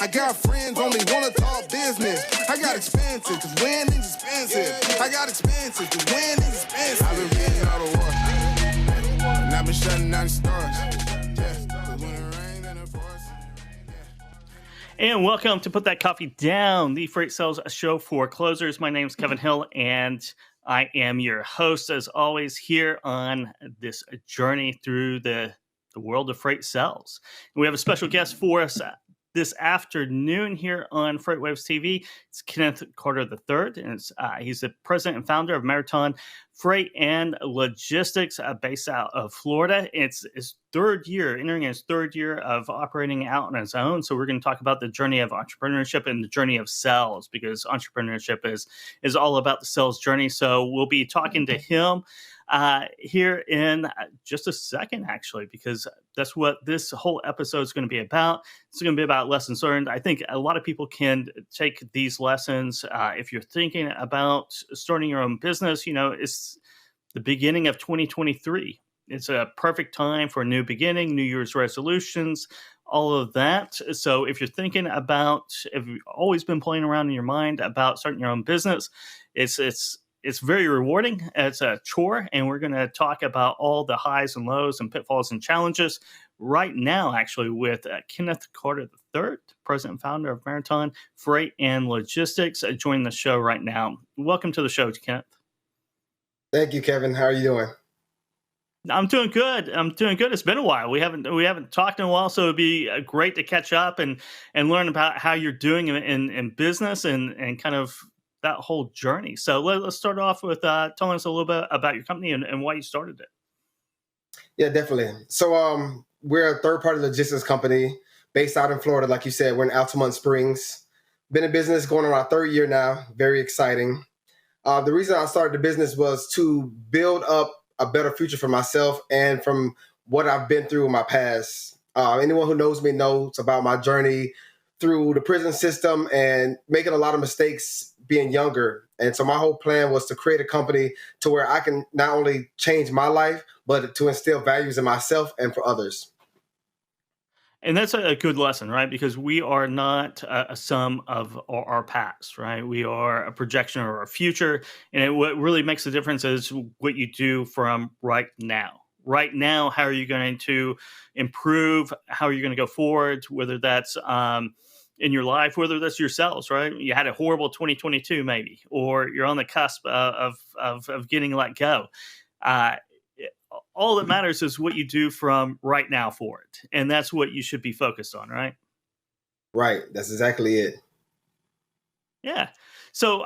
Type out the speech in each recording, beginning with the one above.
I got friends only wanna talk business. I got expensive, cause winning's expensive. I got expensive, cause winning's expensive. I've been getting out of work, and I've been shutting down the stars. And welcome to Put That Coffee Down, the freight sales show for closers. My name is Kevin Hill, and I am your host, as always, here on this journey through the world of freight sales. And we have a special guest for us this afternoon here on FreightWaves TV. It's Kenneth Carter III, and he's the president and founder of Ameriton Freight and Logistics, based out of Florida. It's his entering his third year of operating out on his own. So we're going to talk about the journey of entrepreneurship and the journey of sales, because entrepreneurship is all about the sales journey. So we'll be talking to him here in just a second, actually, because that's what this whole episode is going to be about. It's going to be about lessons learned. I think a lot of people can take these lessons. If you're thinking about starting your own business, it's the beginning of 2023. It's a perfect time for a new beginning, New Year's resolutions, all of that. So if you're thinking about, if you've always been playing around in your mind about starting your own business, it's very rewarding. It's a chore, and we're going to talk about all the highs and lows and pitfalls and challenges right now, actually, with Kenneth Carter III, president and founder of Ameriton Freight and Logistics, joining the show right now. Welcome to the show, Kenneth. Thank you, Kevin. How are you doing? I'm doing good. It's been a while. We haven't talked in a while, so it'd be great to catch up and learn about how you're doing in business and kind of that whole journey. So let's start off with telling us a little bit about your company and why you started it. Yeah, definitely. So we're a third-party logistics company based out in Florida. Like you said, we're in Altamont Springs. Been in business going on our third year now. Very exciting. The reason I started the business was to build up a better future for myself and from what I've been through in my past. Anyone who knows me knows about my journey through the prison system and making a lot of mistakes being younger. And so my whole plan was to create a company to where I can not only change my life, but to instill values in myself and for others. And that's a good lesson, right? Because we are not a sum of our past, right? We are a projection of our future. And what really makes the difference is what you do from right now. Right now, how are you going to improve? How are you going to go forward? Whether that's in your life, whether that's your sales, right? You had a horrible 2022 maybe, or you're on the cusp of getting let go. All that matters is what you do from right now forward. And that's what you should be focused on, right? Right. That's exactly it. Yeah. So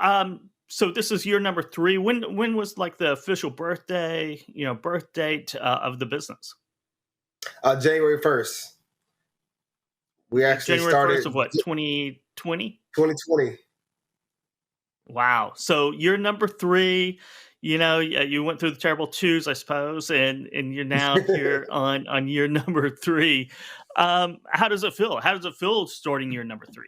so this is year number 3. When was like the official birth date of the business? January 1st. We actually January started 1st of what, 2020? 2020. Wow. So year number 3, you went through the terrible 2s, I suppose, and you're now here on year number 3. How does it feel? How does it feel starting year number 3?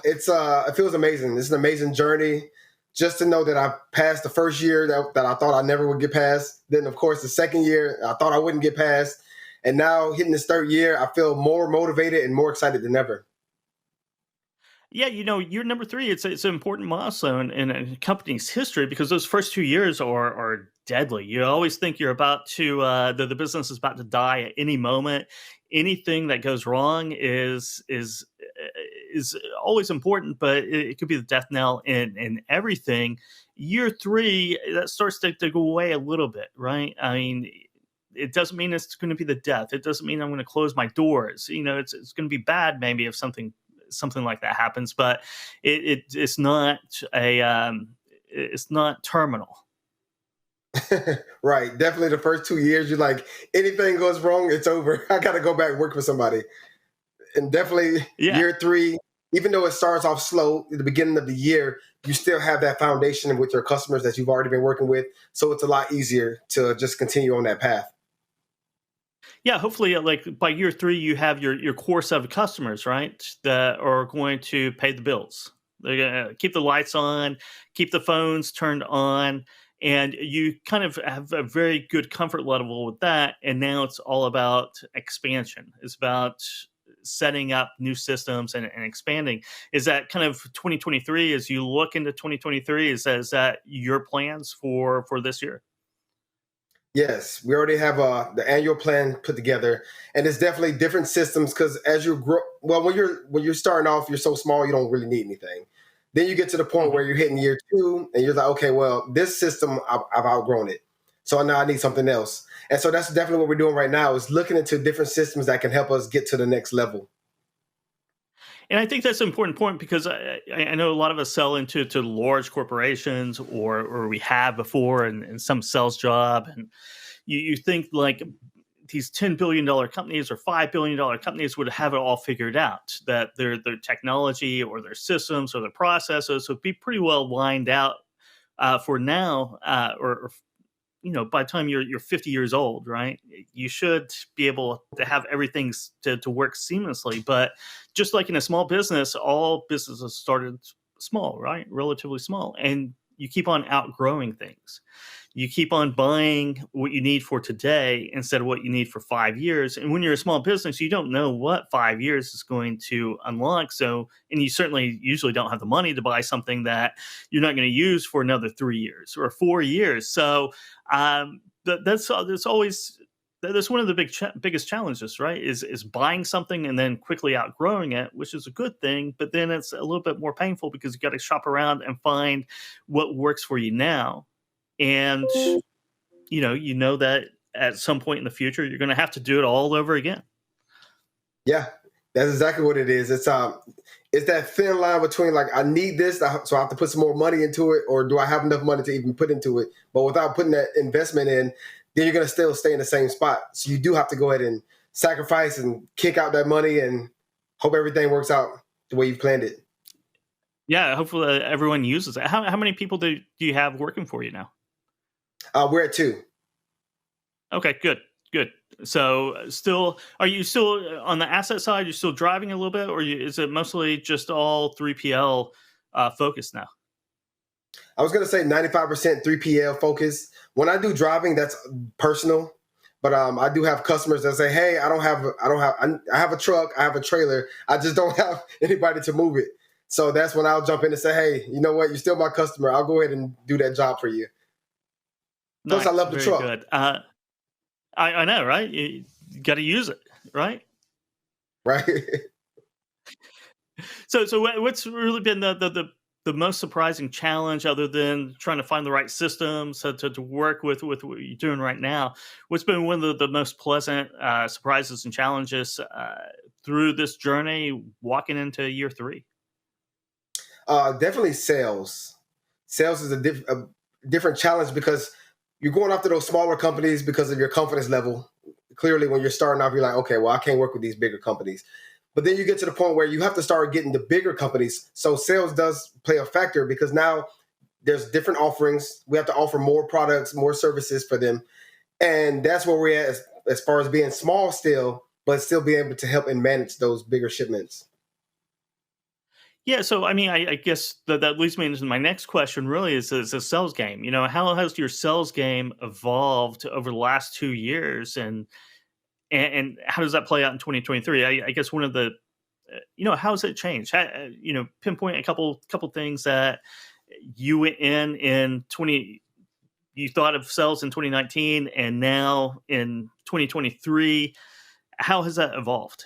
It feels amazing. It's an amazing journey. Just to know that I passed the first year that I thought I never would get past. Then, of course, the second year I thought I wouldn't get past. And now hitting this third year, I feel more motivated and more excited than ever. Yeah, year number 3, it's an important milestone in a company's history, because those first 2 years are deadly. You always think you're about to, the business is about to die at any moment. Anything that goes wrong is always important, but it could be the death knell in everything. Year 3, that starts to go away a little bit, right? I mean, it doesn't mean it's going to be the death. It doesn't mean I'm going to close my doors. It's going to be bad maybe if something like that happens, but it's not it's not terminal. Right. Definitely the first 2 years, you're like, anything goes wrong, it's over. I got to go back and work for somebody. And definitely year 3, even though it starts off slow at the beginning of the year, you still have that foundation with your customers that you've already been working with. So it's a lot easier to just continue on that path. Yeah, hopefully, like by year 3, you have your core set of customers, right, that are going to pay the bills. They're going to keep the lights on, keep the phones turned on, and you kind of have a very good comfort level with that. And now it's all about expansion. It's about setting up new systems and expanding. Is that kind of 2023 as you look into 2023? Is that your plans for this year? Yes, we already have the annual plan put together, and it's definitely different systems because as you grow, well, when you're starting off, you're so small you don't really need anything. Then you get to the point where you're hitting year 2, and you're like, okay, well, this system I've outgrown it, so now I need something else. And so that's definitely what we're doing right now is looking into different systems that can help us get to the next level. And I think that's an important point because I know a lot of us sell into large corporations or we have before in some sales job. And you think like these $10 billion companies or $5 billion companies would have it all figured out, that their technology or their systems or their processes would be pretty well lined out for now or by the time you're 50 years old, right? You should be able to have everything to work seamlessly. But just like in a small business, all businesses started small, right? Relatively small. And you keep on outgrowing things. You keep on buying what you need for today instead of what you need for 5 years. And when you're a small business, you don't know what 5 years is going to unlock. So, and you certainly usually don't have the money to buy something that you're not going to use for another 3 years or 4 years. So that's one of the biggest challenges, right? Is buying something and then quickly outgrowing it, which is a good thing, but then it's a little bit more painful because you got to shop around and find what works for you now. And you know that at some point in the future you're going to have to do it all over again. Yeah, that's exactly what it is. It's that thin line between like I need this, so I have to put some more money into it, or do I have enough money to even put into it? But without putting that investment in, then you're going to still stay in the same spot. So you do have to go ahead and sacrifice and kick out that money and hope everything works out the way you've planned it. Yeah, hopefully everyone uses it. How many people do you have working for you now? We're at 2. Okay, good. So are you still on the asset side? You're still driving a little bit, or is it mostly just all 3PL focused now? I was going to say 95% 3PL focus. When I do driving, that's personal. But I do have customers that say, "Hey, I have a truck, I have a trailer, I just don't have anybody to move it." So that's when I'll jump in and say, "Hey, you know what? You're still my customer. I'll go ahead and do that job for you." Plus, Nice, I love the very truck. good. I know, right? You got to use it, right? Right. So what's really been the most surprising challenge, other than trying to find the right systems to work with what you're doing right now? What's been one of the most pleasant surprises and challenges through this journey, walking into year 3? Definitely sales. Sales is a different challenge because you're going after those smaller companies because of your confidence level. Clearly, when you're starting off, you're like, okay, well, I can't work with these bigger companies. But then you get to the point where you have to start getting the bigger companies. So sales does play a factor because now there's different offerings. We have to offer more products, more services for them. And that's where we're at as far as being small still, but still being able to help and manage those bigger shipments. Yeah, so I mean, I guess that leads me into my next question. Really, is a sales game. How has your sales game evolved over the last 2 years, and how does that play out in 2023? I guess one of the, how has it changed? Pinpoint a couple things that you went in 20. You thought of sales in 2019, and now in 2023, how has that evolved?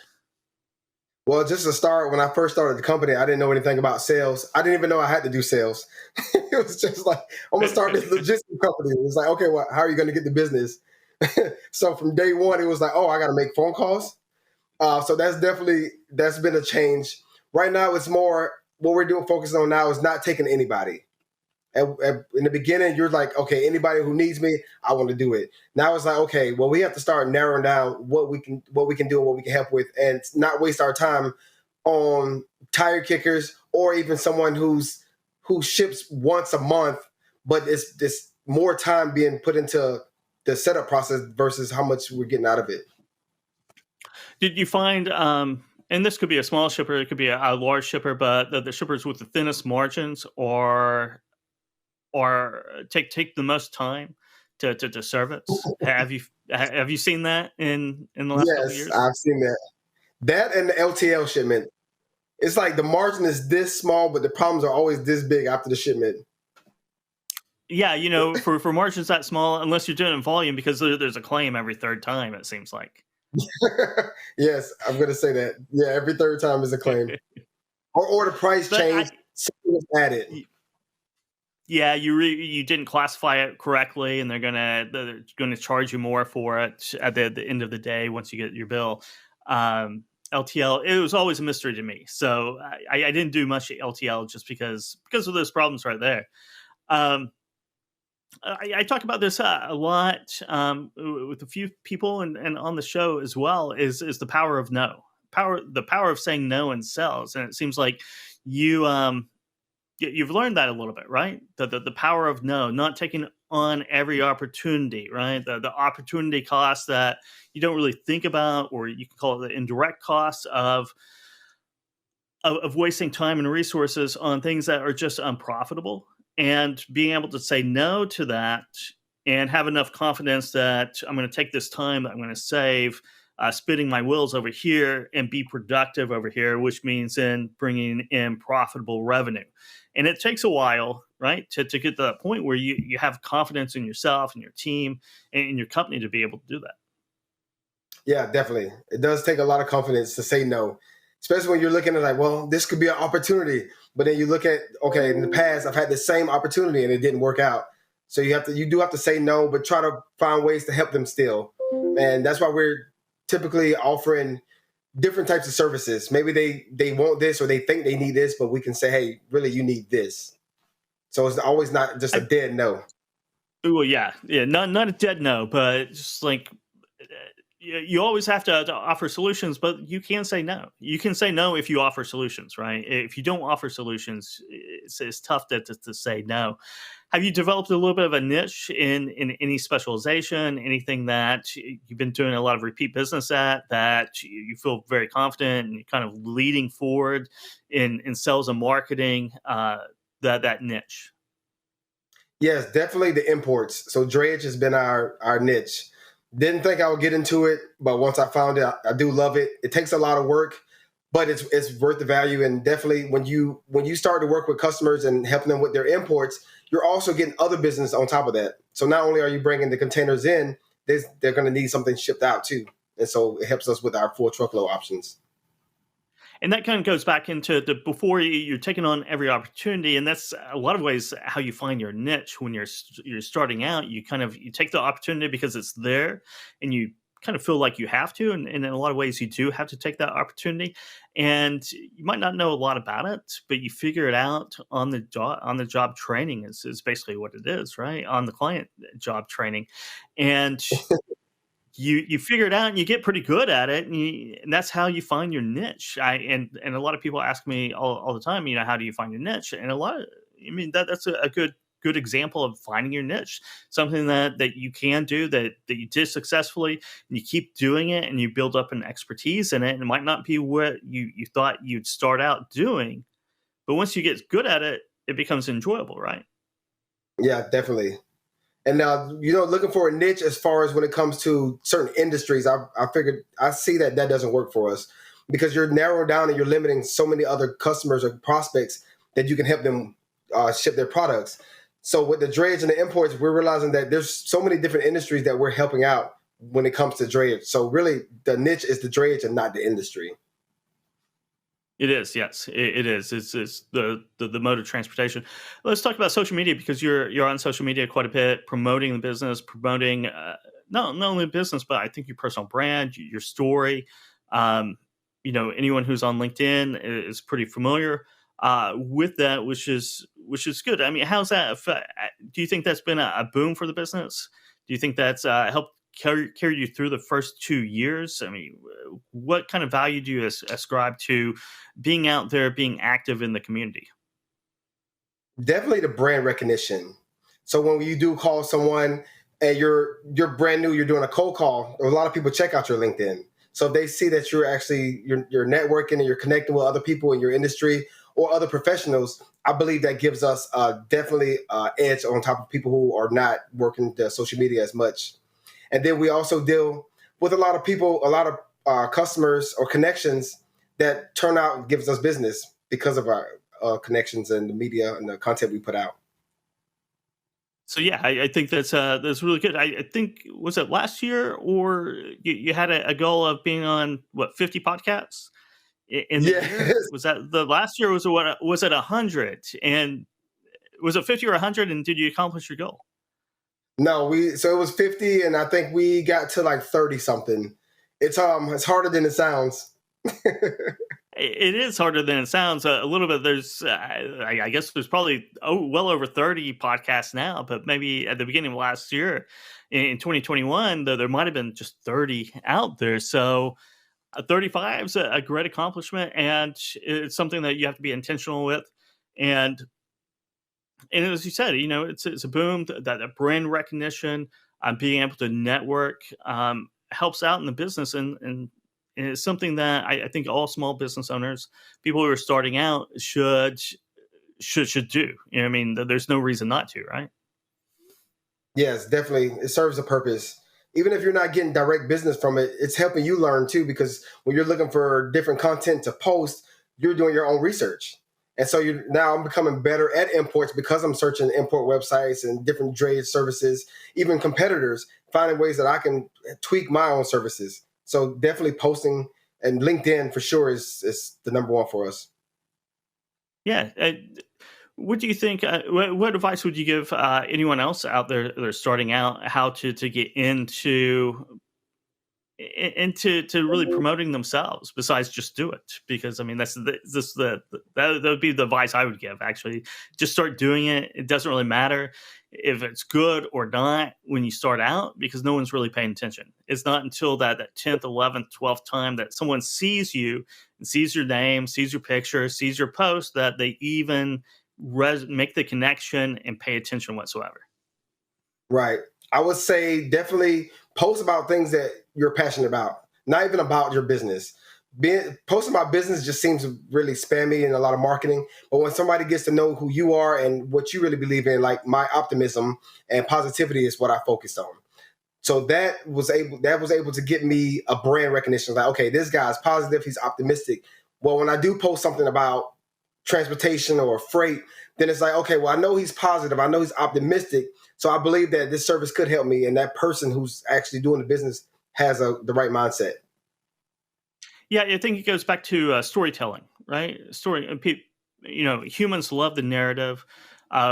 Well, just to start, when I first started the company, I didn't know anything about sales. I didn't even know I had to do sales. It was just like, I'm going to start this logistics company. It was like, okay, well, how are you going to get the business? So from day one, it was like, oh, I got to make phone calls. So that's been a change. Right now, it's more what we're focusing on now is not taking anybody. In the beginning, you're like, okay, anybody who needs me, I want to do it. Now it's like, okay, well, we have to start narrowing down what we can do and what we can help with, and not waste our time on tire kickers or even someone who ships once a month, but it's this more time being put into the setup process versus how much we're getting out of it. Did you find, and this could be a small shipper, it could be a large shipper, but the shippers with the thinnest margins or take the most time to service? Have you seen that in the last couple of years? Yes, I've seen that. That and the LTL shipment. It's like the margin is this small, but the problems are always this big after the shipment. Yeah, for margins that small, unless you're doing it in volume, because there's a claim every third time, it seems like. Yes, I'm going to say that. Yeah, every third time is a claim. Or the price But change, something was added. yeah, you didn't classify it correctly, and they're gonna charge you more for it at the end of the day once you get your bill. LTL, it was always a mystery to me, so I didn't do much LTL just because of those problems right there. Um, I talk about this a lot with a few people and on the show as well. Is the power of no, the power of saying no in sales, and it seems like you you've learned that a little bit, right? The power of no, not taking on every opportunity, right? The opportunity cost that you don't really think about, or you can call it the indirect costs of wasting time and resources on things that are just unprofitable, and being able to say no to that and have enough confidence that I'm going to take this time that I'm going to save spinning my wheels over here and be productive over here, which means then bringing in profitable revenue. And it takes a while, right, to get to that point where you have confidence in yourself and your team and in your company to be able to do that. Yeah, definitely. It does take a lot of confidence to say no, especially when you're looking at like, well, this could be an opportunity. But then you look at, okay, in the past, I've had the same opportunity and it didn't work out. So you do have to say no, but try to find ways to help them still. And that's why we're typically offering different types of services. Maybe they want this or they think they need this, but we can say, hey, really, you need this. So it's always not just a dead no. Well, yeah, not a dead no, but just like you always have to offer solutions, but you can say no. You can say no if you offer solutions, right? If you don't offer solutions, it's tough to say no. Have you developed a little bit of a niche in any specialization, anything that you've been doing a lot of repeat business at, that you feel very confident and kind of leading forward in sales and marketing, that niche? Yes, definitely the imports. So drayage has been our niche. Didn't think I would get into it, but once I found it, I do love it. It takes a lot of work, but it's worth the value. And definitely when you start to work with customers and helping them with their imports, you're also getting other business on top of that. So not only are you bringing the containers in, they're going to need something shipped out too. And so it helps us with our full truckload options. And that kind of goes back into the before you're taking on every opportunity, and that's a lot of ways how you find your niche when you're starting out. You take the opportunity because it's there, and you kind of feel like you have to, and in a lot of ways you do have to take that opportunity. And you might not know a lot about it, but you figure it out on the job. On the job training is basically what it is, right? On the client job training, and you figure it out and you get pretty good at it, and that's how you find your niche. And a lot of people ask me all the time, how do you find your niche? And that's a good example of finding your niche, something that you can do, that you did successfully, and you keep doing it and you build up an expertise in it. And it might not be what you thought you'd start out doing, but once you get good at it, it becomes enjoyable, right? Yeah, definitely. And now, looking for a niche as far as when it comes to certain industries, I figured I see that doesn't work for us because you're narrowing down and you're limiting so many other customers or prospects that you can help them ship their products. So with the drayage and the imports, we're realizing that there's so many different industries that we're helping out when it comes to drayage. So really, the niche is the drayage and not the industry. It is, yes, it is. It's the mode of transportation. Let's talk about social media, because you're on social media quite a bit, promoting the business, promoting not only the business, but I think your personal brand, your story. Anyone who's on LinkedIn is pretty familiar with that, which is good. I mean, how's that? Do you think that's been a boom for the business? Do you think that's helped carry you through the first 2 years? I mean, what kind of value do you ascribe to being out there, being active in the community? Definitely the brand recognition. So when you do call someone and you're brand new, you're doing a cold call, a lot of people check out your LinkedIn. So if they see that you're networking and you're connecting with other people in your industry or other professionals, I believe that gives us definitely edge on top of people who are not working the social media as much. And then we also deal with a lot of people, a lot of customers or connections that turn out and gives us business because of our connections and the media and the content we put out. So yeah, I think that's really good. I think, was it last year, or you had a goal of being on what, 50 podcasts in the year? Yes. Was that the last year? Was it what? Was it 100? And was it 50 or 100? And did you accomplish your goal? No, so it was 50, and I think we got to like 30 something. It's harder than it sounds. It is harder than it sounds a little bit. There's, I guess there's probably well over 30 podcasts now, but maybe at the beginning of last year in 2021, there might have been just 30 out there. So 35 is a great accomplishment, and it's something that you have to be intentional with. And as you said, it's a boom, that brand recognition, being able to network, helps out in the business, and it's something that I think all small business owners, people who are starting out, should do. I mean, there's no reason not to, right? Yes, definitely. It serves a purpose. Even if you're not getting direct business from it, it's helping you learn too, because when you're looking for different content to post, you're doing your own research. And so now I'm becoming better at imports because I'm searching import websites and different trade services, even competitors, finding ways that I can tweak my own services. So definitely posting, and LinkedIn for sure is the number one for us. Yeah. What do you think? What advice would you give anyone else out there that are starting out, how to get into really promoting themselves, besides just do it? Because I mean, that would be the advice I would give. Actually, just start doing it. It doesn't really matter if it's good or not when you start out, because no one's really paying attention. It's not until that 10th, 11th, 12th time that someone sees you and sees your name, sees your picture, sees your post, that they even make the connection and pay attention whatsoever. Right. I would say definitely post about things that you're passionate about, not even about your business. Posting about business just seems really spammy and a lot of marketing. But when somebody gets to know who you are and what you really believe in, like my optimism and positivity is what I focused on. So that was able to get me a brand recognition. Like, okay, this guy's positive, he's optimistic. Well, when I do post something about transportation or freight, then it's like, okay, well, I know he's positive, I know he's optimistic. So I believe that this service could help me, and that person who's actually doing the business has the right mindset. Yeah, I think it goes back to storytelling, right? Humans love the narrative.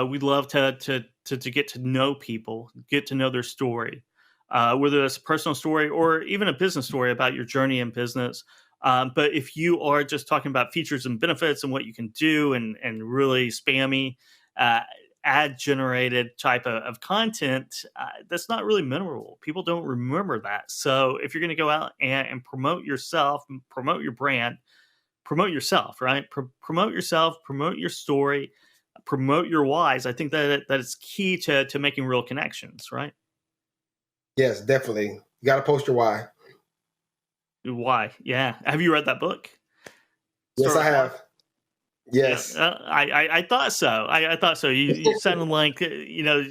We love to get to know people, get to know their story, whether it's a personal story or even a business story about your journey in business. But if you are just talking about features and benefits and what you can do, and really spammy, ad generated type of content, that's not really memorable. People don't remember that. So if you're going to go out and promote yourself, promote your brand, promote yourself, right? Promote yourself, promote your story, promote your whys. I think that is key to making real connections, right? Yes, definitely. You got to post your why. Why? Yeah. Have you read that book? Yes, I have. Yes. Yeah, I thought so. I thought so. You sounded like,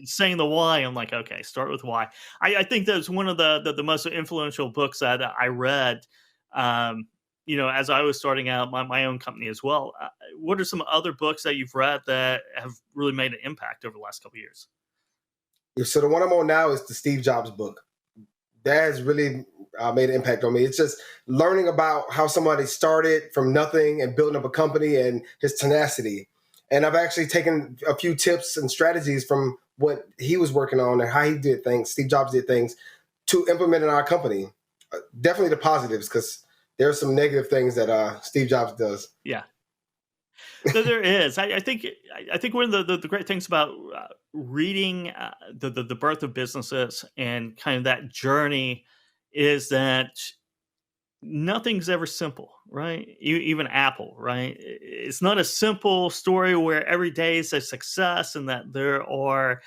saying the why. I'm like, okay, start with why. I think that's one of the most influential books that I read, as I was starting out my own company as well. What are some other books that you've read that have really made an impact over the last couple of years? So the one I'm on now is the Steve Jobs book. That has really made an impact on me. It's just learning about how somebody started from nothing and building up a company, and his tenacity. And I've actually taken a few tips and strategies from what he was working on and how he did things, Steve Jobs did things, to implement in our company. Definitely the positives, because there are some negative things that Steve Jobs does. Yeah. So there is. I think one of the great things about reading the birth of businesses and kind of that journey is that nothing's ever simple, right? Even Apple, right? It's not a simple story where every day is a success and that there are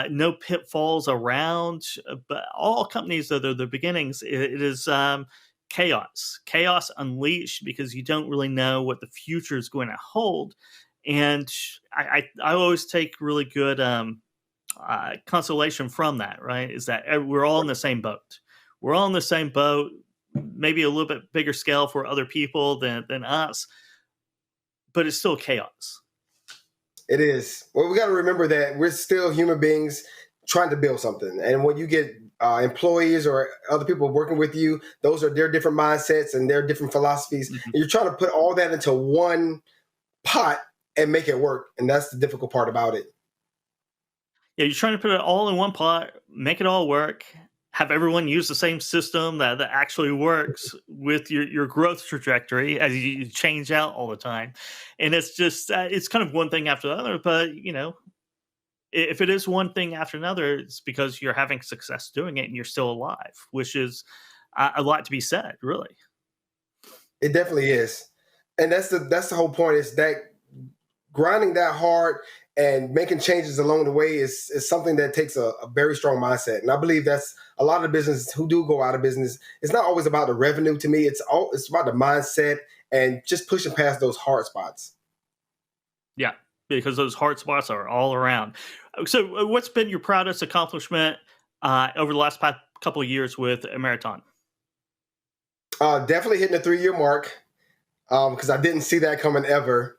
no pitfalls around. But all companies, though, the beginnings, it is chaos unleashed, because you don't really know what the future is going to hold. And I always take really good consolation from that, right? Is that we're all in the same boat. We're all in the same boat. maybe a little bit bigger scale for other people than us, but it's still chaos. It is. Well, we got to remember that we're still human beings trying to build something. And when you get employees or other people working with you, those are their different mindsets and their different philosophies. And you're trying to put all that into one pot and make it work. And that's the difficult part about it. Yeah, you're trying to put it all in one pot, make it all work, have everyone use the same system that actually works with your growth trajectory as you change out all the time. And it's just, it's kind of one thing after the other. But, if it is one thing after another, it's because you're having success doing it and you're still alive, which is a lot to be said, really. It definitely is. And that's the whole point, is that grinding that hard and making changes along the way is something that takes a very strong mindset. And I believe that's a lot of businesses who do go out of business. It's not always about the revenue to me. It's about the mindset and just pushing past those hard spots. Yeah, because those hard spots are all around. So what's been your proudest accomplishment over the last couple of years with Ameriton? Definitely hitting the 3-year mark, because I didn't see that coming ever.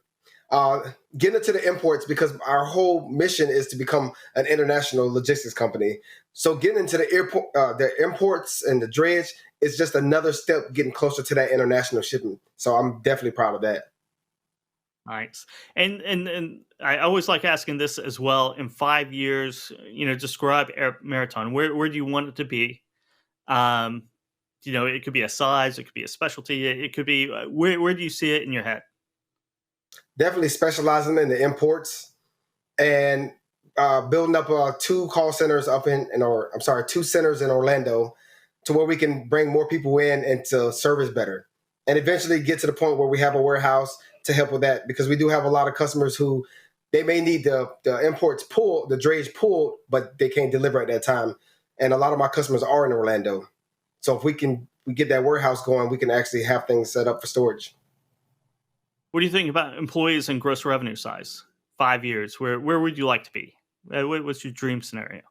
Getting into the imports, because our whole mission is to become an international logistics company. So getting into the imports and the dredge is just another step getting closer to that international shipping. So I'm definitely proud of that. Nice. And I always like asking this as well. In 5 years, describe Ameriton. Where do you want it to be? It could be a size, it could be a specialty, it could be where do you see it in your head? Definitely specializing in the imports and building up 2 call centers two centers in Orlando, to where we can bring more people in and to service better, and eventually get to the point where we have a warehouse to help with that, because we do have a lot of customers who they may need the imports pulled, the drayage pulled, but they can't deliver at that time. And a lot of my customers are in Orlando. So if we get that warehouse going, we can actually have things set up for storage. What do you think about employees and gross revenue size? 5 years, where would you like to be? What's your dream scenario?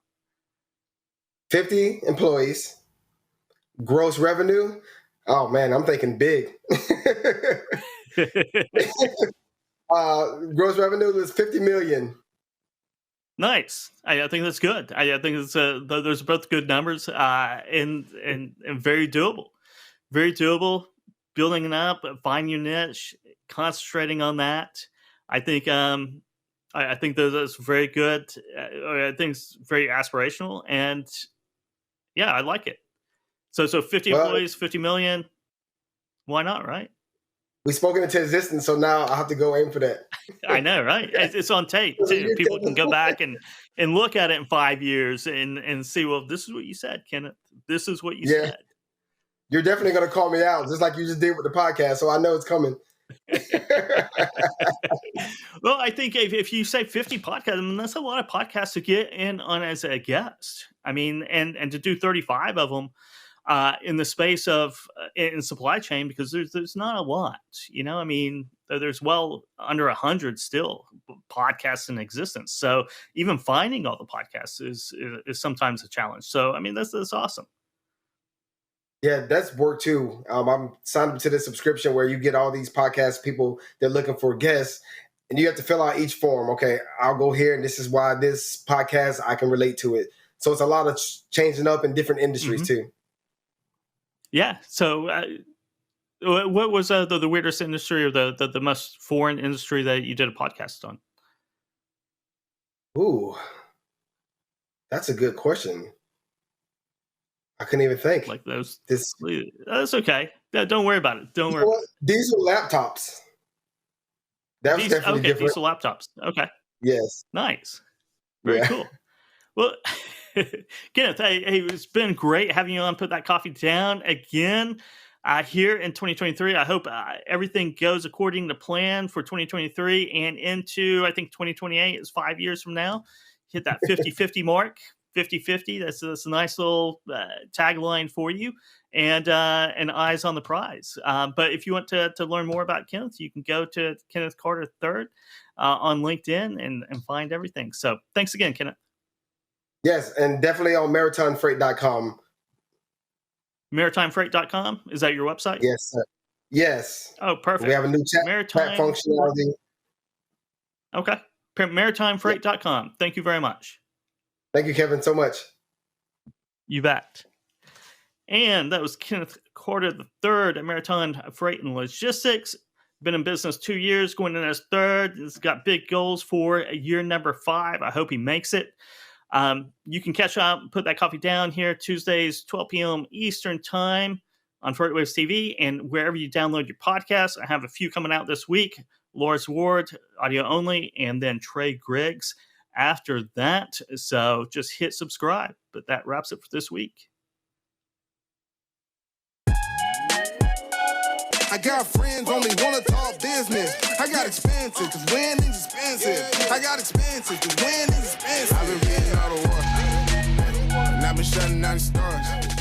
50 employees, gross revenue. Oh man, I'm thinking big. Gross revenue is $50 million. Nice. I think that's good. I think it's those are both good numbers, and very doable. Very doable. Building it up, find your niche, concentrating on that. I think I think that's very good. I think it's very aspirational, and yeah, I like it. So 50 employees, 50 million. Why not, right? We spoke it into existence, so now I have to go aim for that. I know, right? It's on tape too. People can go back and look at it in 5 years and see, well, this is what you said, Kenneth. This is what you said. You're definitely going to call me out, just like you just did with the podcast, so I know it's coming. Well, I think if you say 50 podcasts, I mean, that's a lot of podcasts to get in on as a guest. I mean, and to do 35 of them in the space of in supply chain, because there's not a lot, I mean, there's well under 100 still podcasts in existence. So even finding all the podcasts is sometimes a challenge. So, I mean, that's awesome. Yeah, that's work too. I'm signed up to the subscription where you get all these podcast people, they're looking for guests, and you have to fill out each form. Okay, I'll go here, and this is why this podcast, I can relate to it. So it's a lot of changing up in different industries too. Yeah. So what was the weirdest industry, or the most foreign industry that you did a podcast on? Ooh, that's a good question. I couldn't even think. Like those. That's okay. Don't worry about it. Don't worry. Diesel laptops. That was definitely different. Diesel laptops. Okay. Yes. Nice. Very cool. Well, Kenneth, hey, it's been great having you on. Put that coffee down again here in 2023. I hope everything goes according to plan for 2023 and into, I think 2028 is 5 years from now. Hit that 50-50 mark. 50-50. That's a nice little tagline for you, and eyes on the prize. But if you want to learn more about Kenneth, you can go to Kenneth Carter III on LinkedIn and find everything. So thanks again, Kenneth. Yes, and definitely on MaritonFreight.com. MaritimeFreight.com. Is that your website? Yes, sir. Yes. Oh, perfect. We have a new chat functionality. Okay. MaritimeFreight.com. Thank you very much. Thank you, Kevin, so much. You bet. And that was Kenneth Carter III at Ameriton Freight Logistics. Been in business 2 years, going in his third. He's got big goals for year number 5. I hope he makes it. You can catch up, put that coffee down here Tuesdays, 12 p.m. Eastern Time on FreightWaves TV and wherever you download your podcasts. I have a few coming out this week. Loris Ward, audio only, and then Trey Griggs after that. So just hit subscribe. But that wraps it for this week. I got friends only wanna talk business. I got expensive, cause winning's expensive. I got expensive, cause winning's expensive. I've been reading all the war, and I've been shutting down the stars.